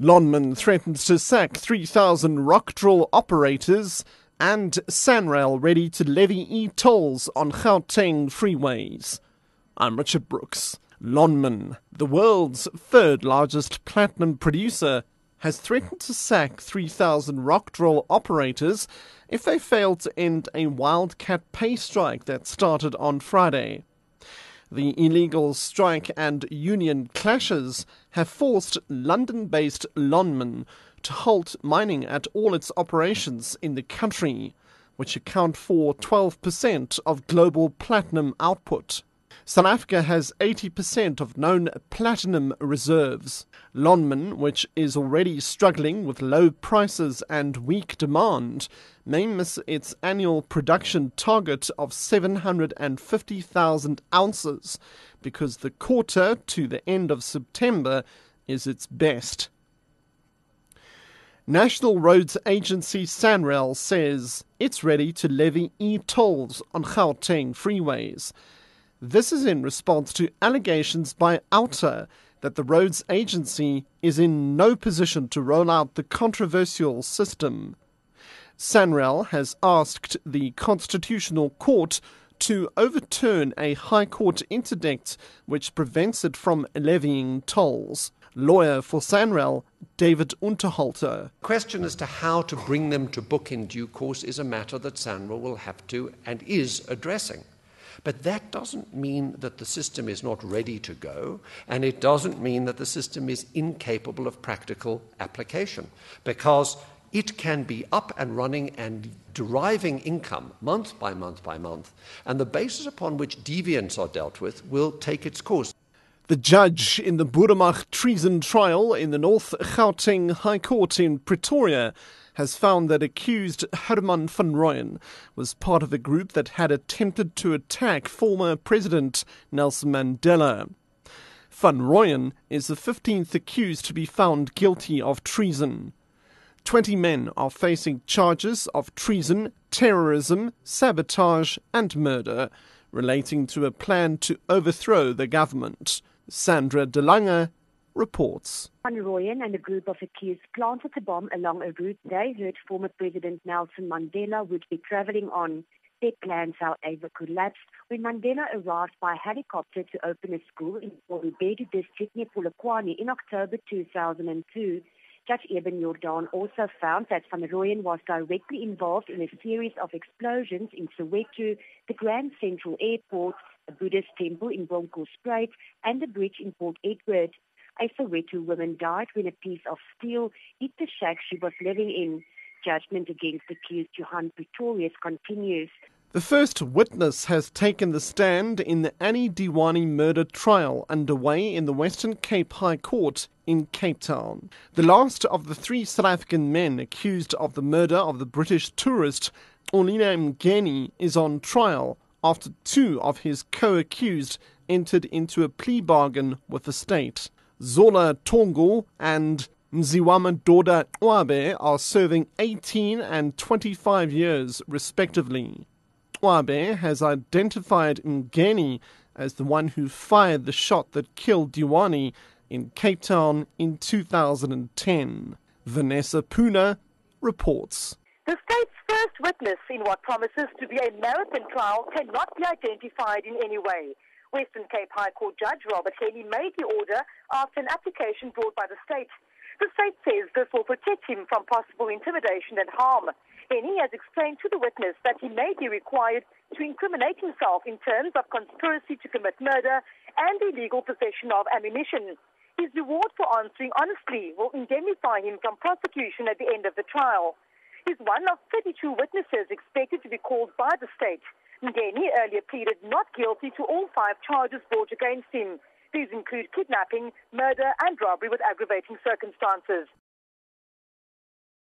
Lonman threatens to sack 3,000 rock drill operators, and Sanrail ready to levy e-tolls on Gauteng freeways. I'm Richard Brooks. Lonman, the world's third largest platinum producer, has threatened to sack 3,000 rock drill operators if they fail to end a wildcat pay strike that started on Friday. The illegal strike and union clashes have forced London-based Lonman to halt mining at all its operations in the country, which account for 12% of global platinum output. South Africa has 80% of known platinum reserves. Lonman, which is already struggling with low prices and weak demand, may miss its annual production target of 750,000 ounces because the quarter to the end of September is its best. National Roads Agency Sanrail says it's ready to levy e-tolls on Gauteng freeways. This is in response to allegations by Outer that the roads agency is in no position to roll out the controversial system. Sanrail has asked the Constitutional Court to overturn a High Court interdict which prevents it from levying tolls. Lawyer for Sanrail, David Unterhalter. Question as to how to bring them to book in due course is a matter that Sanrail will have to and is addressing. But that doesn't mean that the system is not ready to go, and it doesn't mean that the system is incapable of practical application, because it can be up and running and deriving income month by month by month, and the basis upon which deviants are dealt with will take its course. The judge in the Boeramach treason trial in the North Gauteng High Court in Pretoria has found that accused Herman van Rooyen was part of a group that had attempted to attack former President Nelson Mandela. Van Rooyen is the 15th accused to be found guilty of treason. 20 men are facing charges of treason, terrorism, sabotage and murder relating to a plan to overthrow the government. Sandra De Lange reports. Van Rooyen and a group of accused planted a bomb along a route they heard former President Nelson Mandela would be travelling on. Their plans, however, collapsed when Mandela arrived by helicopter to open a school in Polubedi district near Polokwane in October 2002. Judge Eben Jordan also found that Van Rooyen was directly involved in a series of explosions in Soweto, the Grand Central Airport, a Buddhist temple in Bronkhorstspruit, and a bridge in Port Edward. A Soweto woman died when a piece of steel hit the shack she was living in. Judgment against accused Johan Pretorius continues. The first witness has taken the stand in the Annie Diwani murder trial underway in the Western Cape High Court in Cape Town. The last of the 3 South African men accused of the murder of the British tourist Orlina Mngeni is on trial after 2 of his co-accused entered into a plea bargain with the state. Zola Tongo and Mziwama Doda Wabe are serving 18 and 25 years respectively. Wabe has identified Mngeni as the one who fired the shot that killed Diwani in Cape Town in 2010. Vanessa Puna reports. The state's first witness in what promises to be a marathon trial cannot be identified in any way. Western Cape High Court Judge Robert Henny made the order after an application brought by the state. The state says this will protect him from possible intimidation and harm. Henny has explained to the witness that he may be required to incriminate himself in terms of conspiracy to commit murder and illegal possession of ammunition. His reward for answering honestly will indemnify him from prosecution at the end of the trial. He's one of 32 witnesses expected to be called by the state. Mngeni earlier pleaded not guilty to all 5 charges brought against him. These include kidnapping, murder and robbery with aggravating circumstances.